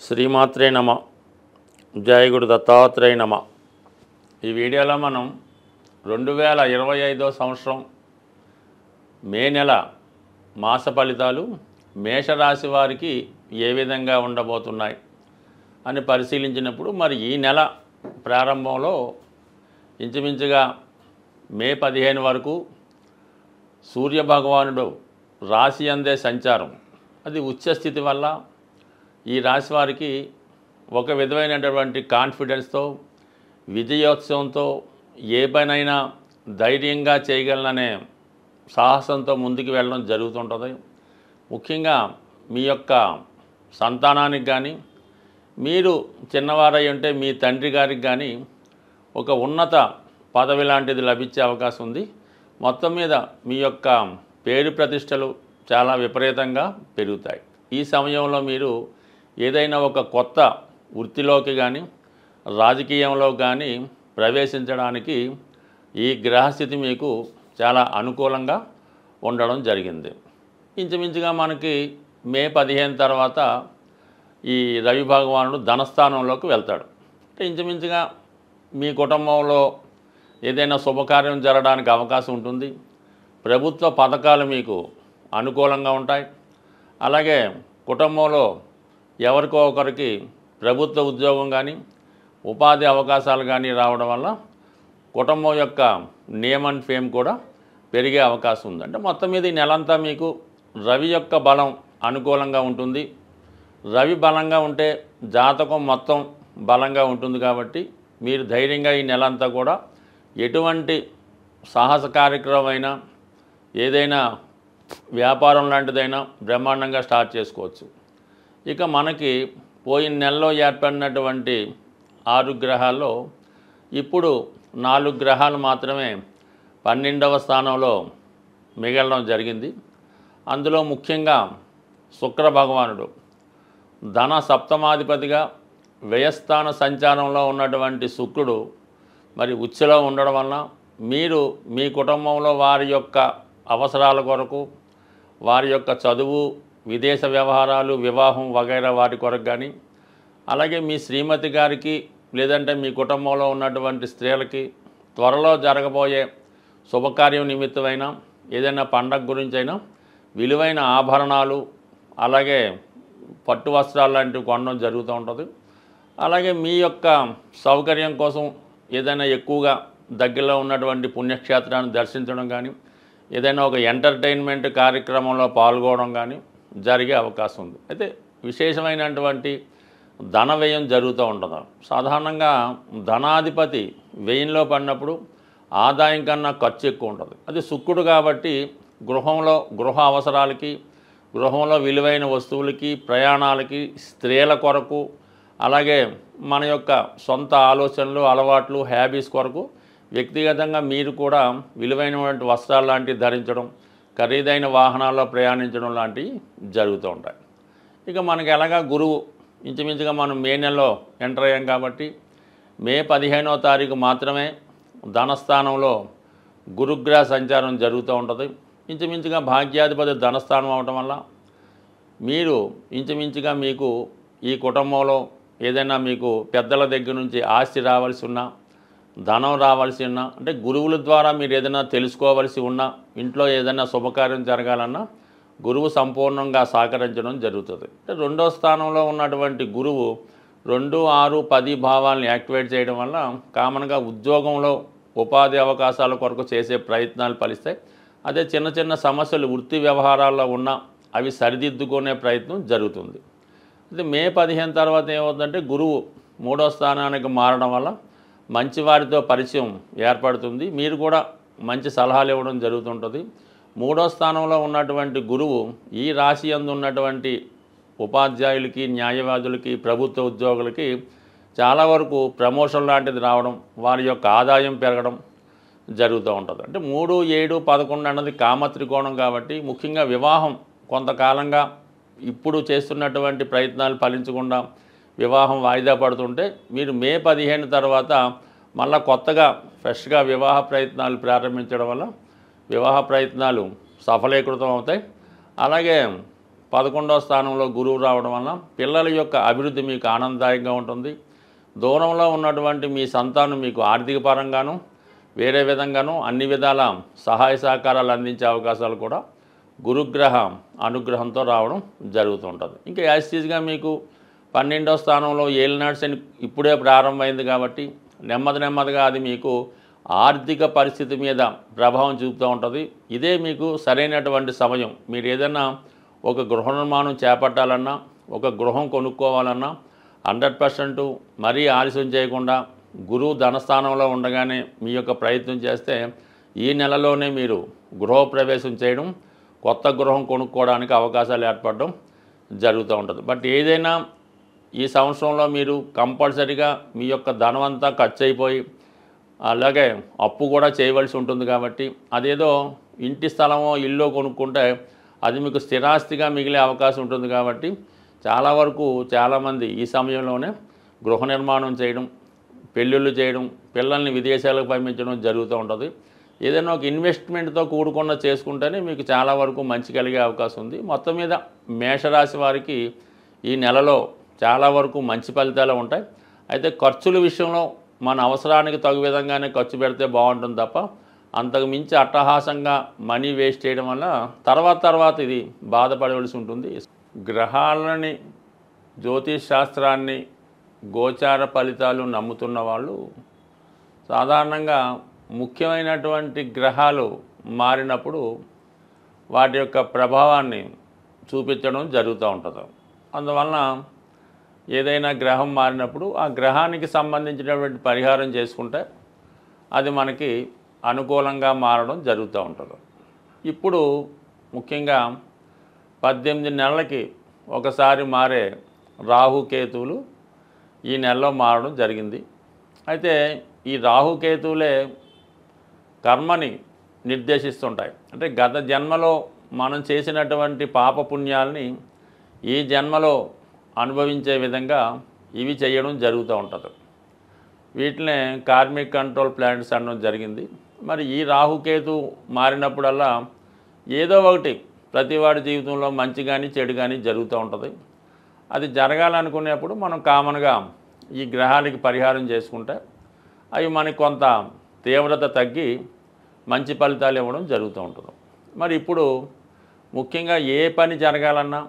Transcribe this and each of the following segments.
శ్రీమాత్రే నమ. జయ గురు దత్తాత్రేయ నమ. ఈ వీడియోలో మనం 2025 సంవత్సరం మే నెల మాస ఫలితాలు మేషరాశి వారికి ఏ విధంగా ఉండబోతున్నాయి అని పరిశీలించినప్పుడు మరి ఈ నెల ప్రారంభంలో ఇంచుమించుగా మే 15 వరకు సూర్యభగవానుడు రాశి అందే సంచారం అది ఉచ్చస్థితి వల్ల ఈ రాశి వారికి ఒక విధమైనటువంటి కాన్ఫిడెన్స్తో విజయోత్సవంతో ఏ పనైనా ధైర్యంగా చేయగలననే సాహసంతో ముందుకు వెళ్ళడం జరుగుతుంటుంది. ముఖ్యంగా మీ యొక్క సంతానానికి కానీ మీరు చిన్నవారై ఉంటే మీ తండ్రి గారికి కానీ ఒక ఉన్నత పదవి లాంటిది లభించే అవకాశం ఉంది. మొత్తం మీద మీ యొక్క పేరు ప్రతిష్టలు చాలా విపరీతంగా పెరుగుతాయి. ఈ సమయంలో మీరు ఏదైనా ఒక కొత్త వృత్తిలోకి కానీ రాజకీయంలో కానీ ప్రవేశించడానికి ఈ గ్రహస్థితి మీకు చాలా అనుకూలంగా ఉండడం జరిగింది. ఇంచుమించుగా మనకి మే 15 తర్వాత ఈ రవి భగవానుడు ధనస్థానంలోకి వెళ్తాడు. అంటే ఇంచుమించుగా మీ కుటుంబంలో ఏదైనా శుభకార్యం జరగడానికి అవకాశం ఉంటుంది. ప్రభుత్వ పథకాలు మీకు అనుకూలంగా ఉంటాయి. అలాగే కుటుంబంలో ఎవరికో ఒకరికి ప్రభుత్వ ఉద్యోగం కానీ ఉపాధి అవకాశాలు కానీ రావడం వల్ల కుటుంబం యొక్క నేమ్ అండ్ ఫేమ్ కూడా పెరిగే అవకాశం ఉంది. అంటే మొత్తం మీద ఈ నెలంతా మీకు రవి యొక్క బలం అనుకూలంగా ఉంటుంది. రవి బలంగా ఉంటే జాతకం మొత్తం బలంగా ఉంటుంది కాబట్టి మీరు ధైర్యంగా ఈ నెలంతా కూడా ఎటువంటి సాహస కార్యక్రమమైనా ఏదైనా వ్యాపారం లాంటిదైనా బ్రహ్మాండంగా స్టార్ట్ చేసుకోవచ్చు. ఇక మనకి పోయిన నెలలో ఏర్పడినటువంటి 6 గ్రహాల్లో ఇప్పుడు 4 గ్రహాలు మాత్రమే 12వ స్థానంలో మిగలడం జరిగింది. అందులో ముఖ్యంగా శుక్ర భగవానుడు ధన సప్తమాధిపతిగా వ్యయస్థాన సంచారంలో ఉన్నటువంటి శుక్రుడు మరి ఉచ్చులో ఉండడం వలన మీరు మీ కుటుంబంలో వారి యొక్క అవసరాల కొరకు వారి యొక్క చదువు విదేశ వ్యవహారాలు వివాహం వగైరా వాటి కొరకు కానీ అలాగే మీ శ్రీమతి గారికి లేదంటే మీ కుటుంబంలో ఉన్నటువంటి స్త్రీలకి త్వరలో జరగబోయే శుభకార్యం నిమిత్తమైనా ఏదైనా పండగ గురించైనా విలువైన ఆభరణాలు అలాగే పట్టు వస్త్రాలు లాంటివి కొనడం జరుగుతూ ఉంటుంది. అలాగే మీ యొక్క సౌకర్యం కోసం ఏదైనా ఎక్కువగా దగ్గరలో ఉన్నటువంటి పుణ్యక్షేత్రాన్ని దర్శించడం కానీ ఏదైనా ఒక ఎంటర్టైన్మెంట్ కార్యక్రమంలో పాల్గొనడం కానీ జరిగే అవకాశం ఉంది. అయితే విశేషమైనటువంటి ధన వ్యయం జరుగుతూ ఉంటుంది. సాధారణంగా ధనాధిపతి వ్యయంలో పడినప్పుడు ఆదాయం కన్నా ఖర్చు ఎక్కువ ఉంటుంది. అది శుక్రుడు కాబట్టి గృహంలో గృహ అవసరాలకి గృహంలో విలువైన వస్తువులకి ప్రయాణాలకి స్త్రీల కొరకు అలాగే మన యొక్క సొంత ఆలోచనలు అలవాట్లు హ్యాబీస్ కొరకు వ్యక్తిగతంగా మీరు కూడా విలువైనటువంటి వస్త్రాలు లాంటివి ధరించడం ఖరీదైన వాహనాల్లో ప్రయాణించడం లాంటివి జరుగుతూ ఉంటాయి. ఇక మనకి ఎలాగా గురువు ఇంచుమించుగా మనం మే నెలలో ఎంటర్ అయ్యాం కాబట్టి మే 15వ తారీఖు మాత్రమే ధనస్థానంలో గురుగ్రహ సంచారం జరుగుతూ ఉంటుంది. ఇంచుమించుగా భాగ్యాధిపతి ధనస్థానం అవటం వల్ల మీరు ఇంచుమించుగా మీకు ఈ కుటుంబంలో ఏదైనా మీకు పెద్దల దగ్గర నుంచి ఆస్తి రావాల్సి ఉన్నా ధనం రావాల్సి ఉన్నా అంటే గురువుల ద్వారా మీరు ఏదైనా తెలుసుకోవాల్సి ఉన్నా ఇంట్లో ఏదైనా శుభకార్యం జరగాలన్నా గురువు సంపూర్ణంగా సహకరించడం జరుగుతుంది. అంటే 2వ స్థానంలో ఉన్నటువంటి గురువు 2, 6, 10 భావాలను యాక్టివేట్ చేయడం వల్ల కామన్గా ఉద్యోగంలో ఉపాధి అవకాశాల కొరకు చేసే ప్రయత్నాలు ఫలిస్తాయి. అదే చిన్న చిన్న సమస్యలు వృత్తి వ్యవహారాల్లో ఉన్నా అవి సరిదిద్దుకునే ప్రయత్నం జరుగుతుంది. అయితే మే 15 తర్వాత ఏమవుతుందంటే గురువు 3వ స్థానానికి మారడం వల్ల మంచి వారితో పరిచయం ఏర్పడుతుంది. మీరు కూడా మంచి సలహాలు ఇవ్వడం జరుగుతుంటుంది. 3వ స్థానంలో ఉన్నటువంటి గురువు ఈ రాశి యందు ఉన్నటువంటి ఉపాధ్యాయులకి న్యాయవాదులకి ప్రభుత్వ ఉద్యోగులకి చాలా వరకు ప్రమోషన్ లాంటిది రావడం వారి యొక్క ఆదాయం పెరగడం జరుగుతూ ఉంటుంది. అంటే 3, 7, 11 అన్నది కామత్రికోణం కాబట్టి ముఖ్యంగా వివాహం కొంతకాలంగా ఇప్పుడు చేస్తున్నటువంటి ప్రయత్నాలు ఫలించకుండా వివాహం వాయిదా పడుతుంటే మీరు మే 15 తర్వాత మళ్ళీ కొత్తగా ఫ్రెష్గా వివాహ ప్రయత్నాలు ప్రారంభించడం వల్ల వివాహ ప్రయత్నాలు సఫలీకృతం అవుతాయి. అలాగే 11వ స్థానంలో గురువు రావడం వల్ల పిల్లల యొక్క అభివృద్ధి మీకు ఆనందదాయకంగా ఉంటుంది. దూరంలో ఉన్నటువంటి మీ సంతానం మీకు ఆర్థిక పరంగాను వేరే విధంగాను అన్ని విధాల సహాయ సహకారాలు అందించే అవకాశాలు కూడా గురుగ్రహ అనుగ్రహంతో రావడం జరుగుతుంటుంది. ఇంకా యాజిటీస్గా మీకు 12వ స్థానంలో ఏలినాడు శని ఇప్పుడే ప్రారంభమైంది కాబట్టి నెమ్మదిగా అది మీకు ఆర్థిక పరిస్థితి మీద ప్రభావం చూపుతూ ఉంటుంది. ఇదే మీకు సరైనటువంటి సమయం. మీరు ఏదైనా ఒక గృహ నిర్మాణం చేపట్టాలన్నా, ఒక గృహం కొనుక్కోవాలన్నా 100% మరీ ఆలస్యం చేయకుండా గురువు ధనస్థానంలో ఉండగానే మీ యొక్క ప్రయత్నం చేస్తే ఈ నెలలోనే మీరు గృహప్రవేశం చేయడం, కొత్త గృహం కొనుక్కోవడానికి అవకాశాలు ఏర్పడడం జరుగుతూ ఉంటుంది. బట్ ఏదైనా ఈ సంవత్సరంలో మీరు కంపల్సరీగా మీ యొక్క ధనం అంతా ఖర్చు అయిపోయి అలాగే అప్పు కూడా చేయవలసి ఉంటుంది కాబట్టి అదేదో ఇంటి స్థలమో ఇల్లు కొనుక్కుంటే అది మీకు స్థిరాస్తిగా మిగిలే అవకాశం ఉంటుంది కాబట్టి చాలా వరకు చాలామంది ఈ సమయంలోనే గృహ నిర్మాణం చేయడం, పెళ్ళిళ్ళు చేయడం, పిల్లల్ని విదేశాలకు పంపించడం జరుగుతూ ఉంటుంది. ఏదైనా ఒక ఇన్వెస్ట్మెంట్తో కూడుకున్న చేసుకుంటేనే మీకు చాలా వరకు మంచి కలిగే అవకాశం ఉంది. మొత్తం మీద మేషరాశి వారికి ఈ నెలలో చాలా వరకు మంచి ఫలితాలు ఉంటాయి. అయితే ఖర్చుల విషయంలో మన అవసరానికి తగు విధంగానే ఖర్చు పెడితే బాగుంటుంది తప్ప అంతకు మించి అట్టహాసంగా మనీ వేస్ట్ చేయడం వల్ల తర్వాత ఇది బాధపడవలసి ఉంటుంది. గ్రహాలని, జ్యోతిష్ శాస్త్రాన్ని, గోచార ఫలితాలు నమ్ముతున్న వాళ్ళు సాధారణంగా ముఖ్యమైనటువంటి గ్రహాలు మారినప్పుడు వాటి యొక్క ప్రభావాన్ని చూపించడం జరుగుతూ ఉంటుంది. అందువలన ఏదైనా గ్రహం మారినప్పుడు ఆ గ్రహానికి సంబంధించినటువంటి పరిహారం చేసుకుంటే అది మనకి అనుకూలంగా మారడం జరుగుతూ ఉంటుంది. ఇప్పుడు ముఖ్యంగా 18 నెలలకి ఒకసారి మారే రాహుకేతువులు ఈ నెలలో మారడం జరిగింది. అయితే ఈ రాహుకేతువులే కర్మని నిర్దేశిస్తుంటాయి. అంటే గత జన్మలో మనం చేసినటువంటి పాపపుణ్యాలని ఈ జన్మలో అనుభవించే విధంగా ఇవి చేయడం జరుగుతూ ఉంటుంది. వీటినే కార్మిక్ కంట్రోల్ ప్లానెట్స్ అనడం జరిగింది. మరి ఈ రాహుకేతు మారినప్పుడల్లా ఏదో ఒకటి ప్రతివాడి జీవితంలో మంచి కానీ చెడు కానీ జరుగుతూ ఉంటుంది. అది జరగాలనుకునేప్పుడు మనం కామన్గా ఈ గ్రహాలకి పరిహారం చేసుకుంటే అవి మనకి కొంత తీవ్రత తగ్గి మంచి ఫలితాలు ఇవ్వడం జరుగుతూ ఉంటుంది. మరి ఇప్పుడు ముఖ్యంగా ఏ పని జరగాలన్నా,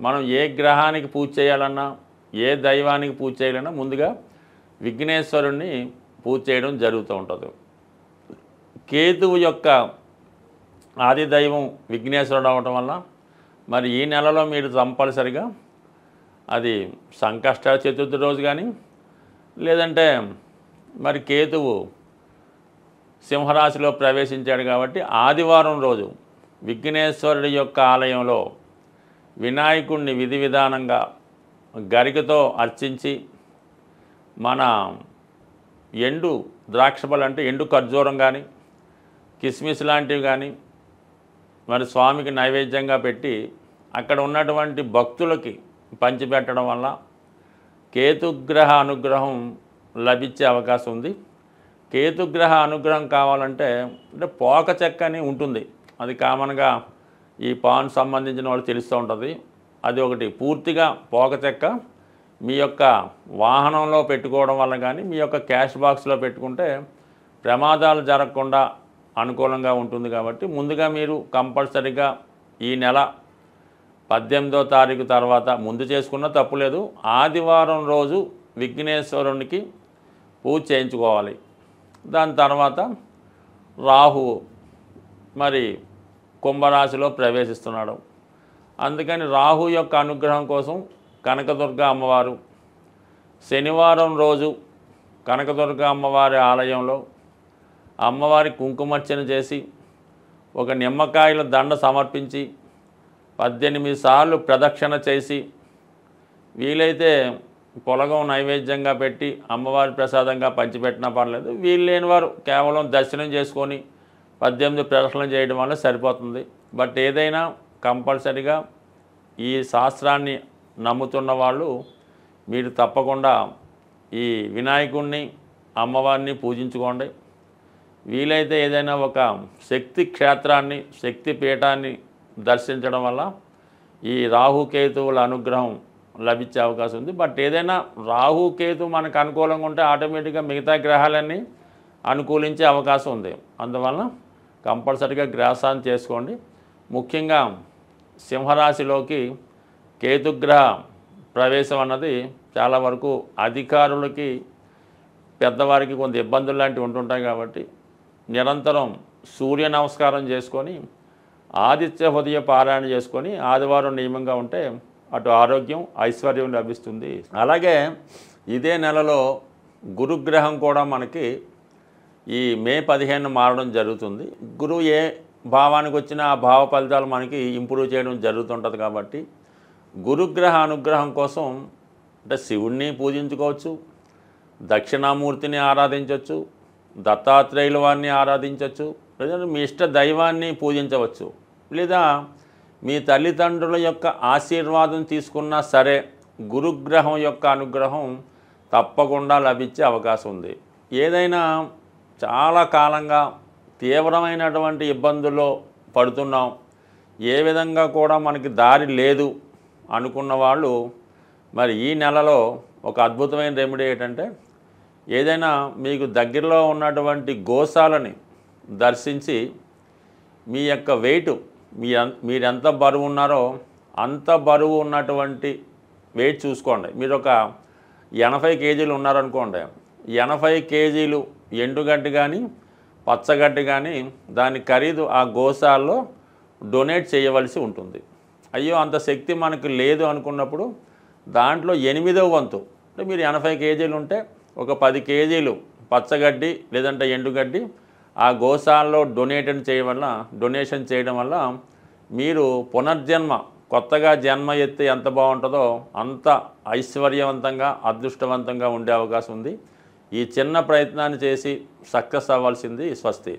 మనం ఏ గ్రహానికి పూజ చేయాలన్నా, ఏ దైవానికి పూజ చేయాలన్నా ముందుగా విఘ్నేశ్వరుణ్ణి పూజ చేయడం జరుగుతూ ఉంటుంది. కేతువు యొక్క ఆది దైవం విఘ్నేశ్వరుడు అవటం వల్ల మరి ఈ నెలలో మీరు కంపల్సరిగా అది సంకష్ట చతుర్థి రోజు కానీ లేదంటే మరి కేతువు సింహరాశిలో ప్రవేశించాడు కాబట్టి ఆదివారం రోజు విఘ్నేశ్వరుడి యొక్క ఆలయంలో వినాయకుడిని విధి విధానంగా గరికతో అర్చించి మన ఎండు ద్రాక్షపళ్ళు అంటే ఎండు ఖర్జూరం కానీ కిస్మిస్ లాంటివి కానీ మరి స్వామికి నైవేద్యంగా పెట్టి అక్కడ ఉన్నటువంటి భక్తులకి పంచిపెట్టడం వల్ల కేతుగ్రహ అనుగ్రహం లభించే అవకాశం ఉంది. కేతుగ్రహ అనుగ్రహం కావాలంటే అంటే పోక చెక్క అని ఉంటుంది. అది కామన్గా ఈ పాన్ సంబంధించిన వాళ్ళు తెలుస్తూ ఉంటుంది. అది ఒకటి పూర్తిగా పోక చెక్క మీ యొక్క వాహనంలో పెట్టుకోవడం వల్ల కానీ మీ యొక్క క్యాష్ బాక్స్లో పెట్టుకుంటే ప్రమాదాలు జరగకుండా అనుకూలంగా ఉంటుంది. కాబట్టి ముందుగా మీరు కంపల్సరీగా ఈ నెల 18వ తారీఖు తర్వాత ముందు చేసుకున్న తప్పులేదు, ఆదివారం రోజు విఘ్నేశ్వరునికి పూజ చేయించుకోవాలి. దాని తర్వాత రాహు మరి కుంభరాశిలో ప్రవేశిస్తున్నాడు. అందుకని రాహు యొక్క అనుగ్రహం కోసం కనకదుర్గ అమ్మవారు శనివారం రోజు కనకదుర్గ అమ్మవారి ఆలయంలో అమ్మవారి కుంకుమర్చన చేసి ఒక నిమ్మకాయల దండ సమర్పించి 18 సార్లు ప్రదక్షిణ చేసి వీలైతే పొలగం నైవేద్యంగా పెట్టి అమ్మవారి ప్రసాదంగా పంచిపెట్టినా పర్లేదు. వీలు లేని వారు కేవలం దర్శనం చేసుకొని 18 ప్రదక్షిణలు చేయడం వల్ల సరిపోతుంది. బట్ ఏదైనా కంపల్సరీగా ఈ శాస్త్రాన్ని నమ్ముతున్న వాళ్ళు మీరు తప్పకుండా ఈ వినాయకుడిని అమ్మవారిని పూజించుకోండి. వీలైతే ఏదైనా ఒక శక్తి క్షేత్రాన్ని, శక్తి పీఠాన్ని దర్శించడం వల్ల ఈ రాహుకేతువుల అనుగ్రహం లభించే అవకాశం ఉంది. బట్ ఏదైనా రాహుకేతు మనకు అనుకూలంగా ఉంటే ఆటోమేటిక్గా మిగతా గ్రహాలన్నీ అనుకూలించే అవకాశం ఉంది. అందువలన కంపల్సరీగా గ్రాసాన్ని చేసుకోండి. ముఖ్యంగా సింహరాశిలోకి కేతుగ్రహ ప్రవేశం అన్నది చాలా వరకు అధికారులకి పెద్దవారికి కొంత ఇబ్బందులు లాంటివి ఉంటుంటాయి. కాబట్టి నిరంతరం సూర్య నమస్కారం చేసుకొని ఆదిత్య హృదయ పారాయణ చేసుకొని ఆదివారం నియమంగా ఉంటే అటు ఆరోగ్యం ఐశ్వర్యం లభిస్తుంది. అలాగే ఇదే నెలలో గురుగ్రహం కూడా మనకి ఈ మే 15 మారడం జరుగుతుంది. గురువు ఏ భావానికి వచ్చినా ఆ భావ ఫలితాలు మనకి ఇంప్రూవ్ చేయడం జరుగుతుంటుంది. కాబట్టి గురుగ్రహ అనుగ్రహం కోసం అంటే శివుణ్ణి పూజించుకోవచ్చు, దక్షిణామూర్తిని ఆరాధించవచ్చు, దత్తాత్రేయుల వారిని ఆరాధించవచ్చు, లేదా మీ ఇష్ట దైవాన్ని పూజించవచ్చు, లేదా మీ తల్లిదండ్రుల యొక్క ఆశీర్వాదం తీసుకున్నా సరే గురుగ్రహం యొక్క అనుగ్రహం తప్పకుండా లభించే అవకాశం ఉంది. ఏదైనా చాలా కాలంగా తీవ్రమైనటువంటి ఇబ్బందుల్లో పడుతున్నాం, ఏ విధంగా కూడా మనకి దారి లేదు అనుకున్న వాళ్ళు మరి ఈ నెలలో ఒక అద్భుతమైన రెమెడీ ఏంటంటే ఏదైనా మీకు దగ్గరలో ఉన్నటువంటి గోశాలని దర్శించి మీ యొక్క వెయిట్ మీరెంత బరువు ఉన్నారో అంత బరువు ఉన్నటువంటి వెయిట్ చూసుకోండి. మీరు ఒక 80 కేజీలు ఉన్నారనుకోండి, 80 కేజీలు ఎండుగడ్డి కానీ పచ్చగడ్డి కానీ దాని ఖరీదు ఆ గోశాలలో డొనేట్ చేయవలసి ఉంటుంది. అయ్యో అంత శక్తి మనకు లేదు అనుకున్నప్పుడు దాంట్లో 8వ వంతు అంటే మీరు 80 కేజీలు ఉంటే ఒక 10 కేజీలు పచ్చగడ్డి లేదంటే ఎండుగడ్డి ఆ గోశాలలో డొనేషన్ చేయడం వల్ల మీరు పునర్జన్మ కొత్తగా జన్మ ఎత్తి ఎంత బాగుంటుందో అంత ఐశ్వర్యవంతంగా అదృష్టవంతంగా ఉండే అవకాశం ఉంది. ఈ చిన్న ప్రయత్నాన్ని చేసి సక్సెస్ అవ్వాల్సింది. స్వస్తి.